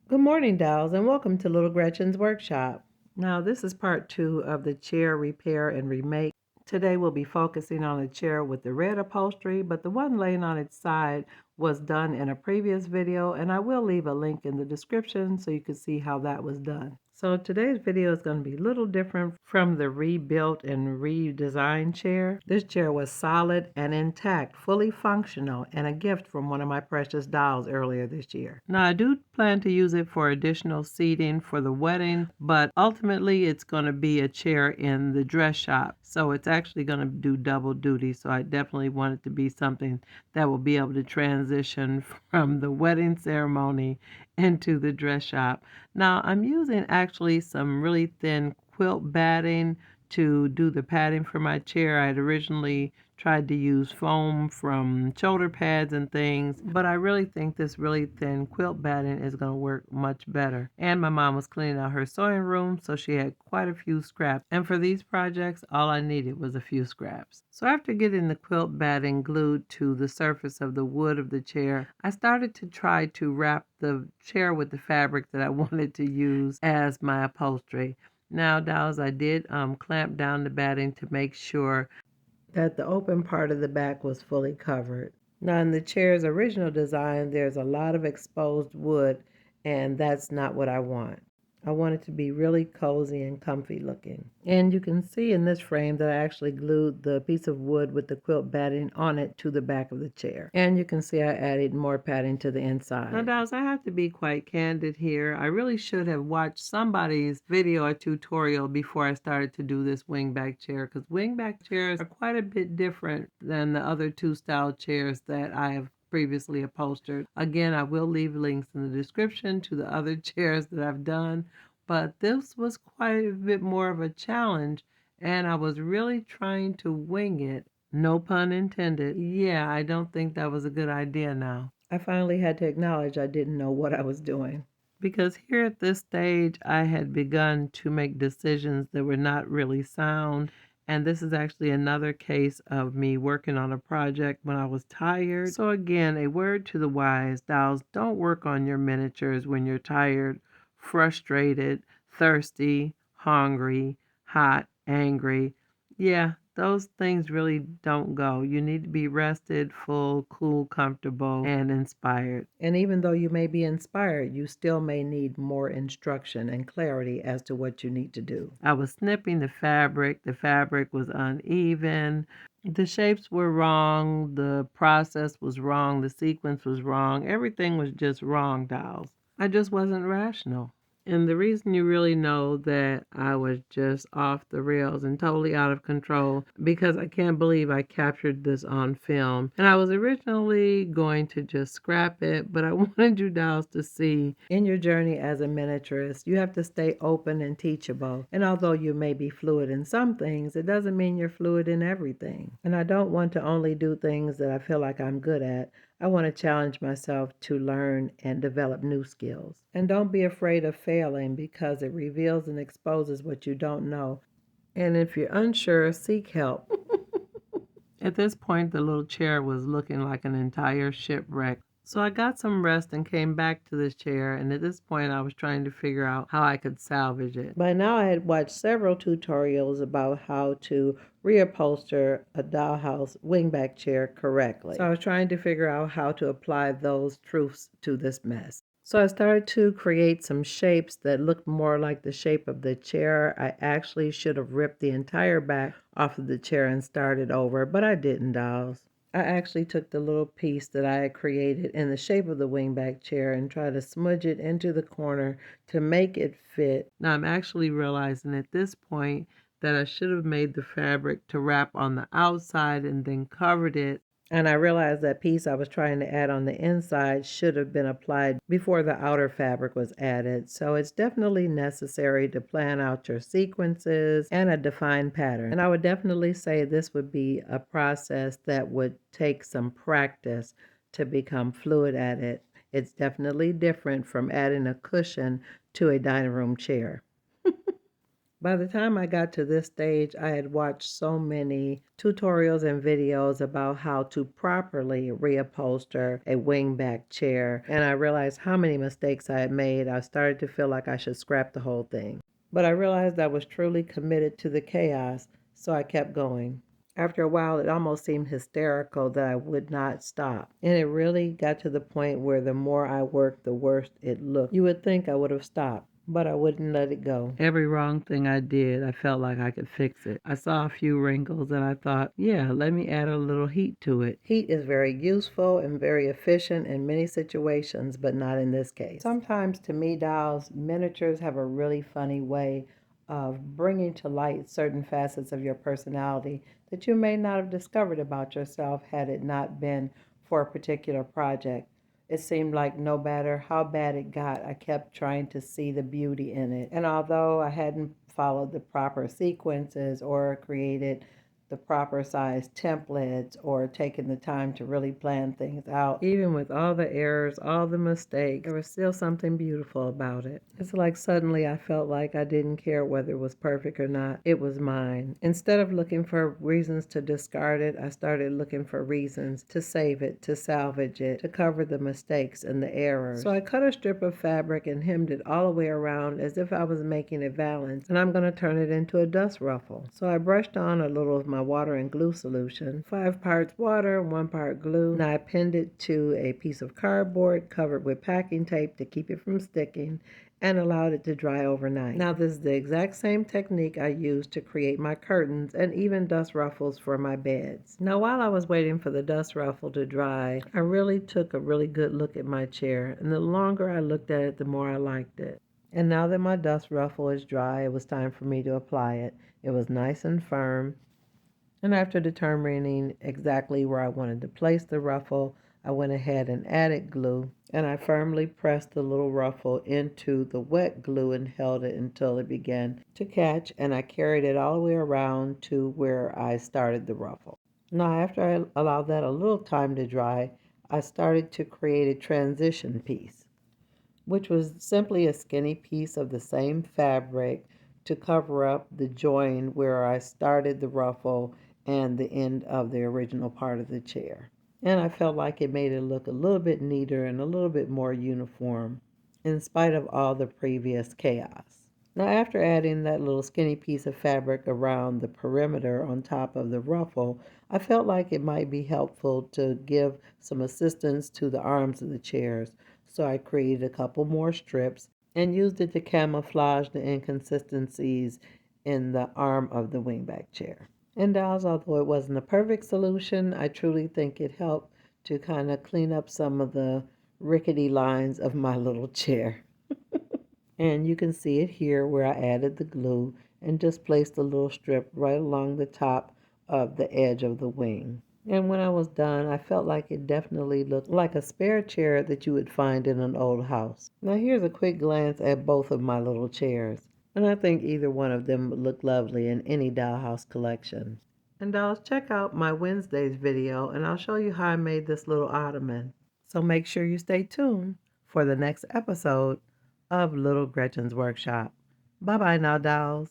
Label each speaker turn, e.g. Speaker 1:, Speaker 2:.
Speaker 1: Good morning, dolls, and welcome to Little Gretchen's workshop. Now, this is part 2 of the chair repair and remake. Today, we'll be focusing on a chair with the red upholstery, but the one laying on its side was done in a previous video, and I will leave a link in the description so you can see how that was done. So today's video is going to be a little different from the rebuilt and redesigned chair. This chair was solid and intact, fully functional, and a gift from one of my precious dolls earlier this year. Now, I do plan to use it for additional seating for the wedding, but ultimately it's going to be a chair in the dress shop. So it's actually going to do double duty. So I definitely want it to be something that will be able to transition from the wedding ceremony into the dress shop. Now, I'm using actually some really thin quilt batting to do the padding for my chair. I had originally tried to use foam from shoulder pads and things, but I really think this really thin quilt batting is going to work much better. And my mom was cleaning out her sewing room, so she had quite a few scraps. And for these projects, all I needed was a few scraps. So after getting the quilt batting glued to the surface of the wood of the chair, I started to try to wrap the chair with the fabric that I wanted to use as my upholstery. Now, dolls, I did clamp down the batting to make sure that the open part of the back was fully covered. Now, in the chair's original design, there's a lot of exposed wood, and that's not what I want. I want it to be really cozy and comfy looking. And you can see in this frame that I actually glued the piece of wood with the quilt batting on it to the back of the chair. And you can see I added more padding to the inside. Now, dolls, I have to be quite candid here. I really should have watched somebody's video or tutorial before I started to do this wingback chair, because wingback chairs are quite a bit different than the other two style chairs that I have previously upholstered. Again, I will leave links in the description to the other chairs that I've done, but this was quite a bit more of a challenge, and I was really trying to wing it. No pun intended. Yeah, I don't think that was a good idea now. I finally had to acknowledge I didn't know what I was doing. Because here at this stage, I had begun to make decisions that were not really sound. And this is actually another case of me working on a project when I was tired. So again, a word to the wise, dolls, don't work on your miniatures when you're tired, frustrated, thirsty, hungry, hot, angry. Yeah, those things really don't go. You need to be rested, full, cool, comfortable, and inspired. And even though you may be inspired, you still may need more instruction and clarity as to what you need to do. I was snipping the fabric. The fabric was uneven. The shapes were wrong. The process was wrong. The sequence was wrong. Everything was just wrong, dolls. I just wasn't rational. And the reason you really know that I was just off the rails and totally out of control, because I can't believe I captured this on film. And I was originally going to just scrap it, but I wanted you dolls to see in your journey as a miniaturist, you have to stay open and teachable. And although you may be fluid in some things, it doesn't mean you're fluid in everything. And I don't want to only do things that I feel like I'm good at. I want to challenge myself to learn and develop new skills. And don't be afraid of failing, because it reveals and exposes what you don't know. And if you're unsure, seek help. At this point, the little chair was looking like an entire shipwreck. So I got some rest and came back to this chair, and at this point I was trying to figure out how I could salvage it. By now I had watched several tutorials about how to reupholster a dollhouse wingback chair correctly. So I was trying to figure out how to apply those truths to this mess. So I started to create some shapes that looked more like the shape of the chair. I actually should have ripped the entire back off of the chair and started over, but I didn't, dolls. I actually took the little piece that I had created in the shape of the wingback chair and tried to smudge it into the corner to make it fit. Now I'm actually realizing at this point that I should have made the fabric to wrap on the outside and then covered it. And I realized that piece I was trying to add on the inside should have been applied before the outer fabric was added. So it's definitely necessary to plan out your sequences and a defined pattern. And I would definitely say this would be a process that would take some practice to become fluid at it. It's definitely different from adding a cushion to a dining room chair. By the time I got to this stage, I had watched so many tutorials and videos about how to properly reupholster a wingback chair, and I realized how many mistakes I had made. I started to feel like I should scrap the whole thing. But I realized I was truly committed to the chaos, so I kept going. After a while, it almost seemed hysterical that I would not stop. And it really got to the point where the more I worked, the worse it looked. You would think I would have stopped, but I wouldn't let it go. Every wrong thing I did, I felt like I could fix it. I saw a few wrinkles and I thought, yeah, let me add a little heat to it. Heat is very useful and very efficient in many situations, but not in this case. Sometimes, to me, dolls, miniatures have a really funny way of bringing to light certain facets of your personality that you may not have discovered about yourself had it not been for a particular project. It seemed like no matter how bad it got, I kept trying to see the beauty in it. And although I hadn't followed the proper sequences or created the proper size templates or taken the time to really plan things out, even with all the errors, all the mistakes, there was still something beautiful about it. It's like suddenly I felt like I didn't care whether it was perfect or not. It was mine. Instead of looking for reasons to discard it, I started looking for reasons to save it, to salvage it, to cover the mistakes and the errors. So I cut a strip of fabric and hemmed it all the way around as if I was making a valance, and I'm going to turn it into a dust ruffle. So I brushed on a little of my water and glue solution, 5 parts water, 1 part glue. Now I pinned it to a piece of cardboard covered with packing tape to keep it from sticking, and allowed it to dry overnight. Now this is the exact same technique I used to create my curtains and even dust ruffles for my beds. Now while I was waiting for the dust ruffle to dry, I really took a really good look at my chair, and the longer I looked at it, the more I liked it. And now that my dust ruffle is dry, it was time for me to apply it. It was nice and firm, and after determining exactly where I wanted to place the ruffle, I went ahead and added glue, and I firmly pressed the little ruffle into the wet glue and held it until it began to catch, and I carried it all the way around to where I started the ruffle. Now, after I allowed that a little time to dry, I started to create a transition piece, which was simply a skinny piece of the same fabric to cover up the join where I started the ruffle and the end of the original part of the chair. And I felt like it made it look a little bit neater and a little bit more uniform in spite of all the previous chaos. Now, after adding that little skinny piece of fabric around the perimeter on top of the ruffle, I felt like it might be helpful to give some assistance to the arms of the chairs. So I created a couple more strips and used it to camouflage the inconsistencies in the arm of the wingback chair. And dolls, although it wasn't a perfect solution, I truly think it helped to kind of clean up some of the rickety lines of my little chair. And you can see it here where I added the glue and just placed a little strip right along the top of the edge of the wing. And when I was done, I felt like it definitely looked like a spare chair that you would find in an old house. Now here's a quick glance at both of my little chairs, and I think either one of them would look lovely in any dollhouse collection. And dolls, check out my Wednesday's video, and I'll show you how I made this little ottoman. So make sure you stay tuned for the next episode of Little Gretchen's Workshop. Bye-bye now, dolls.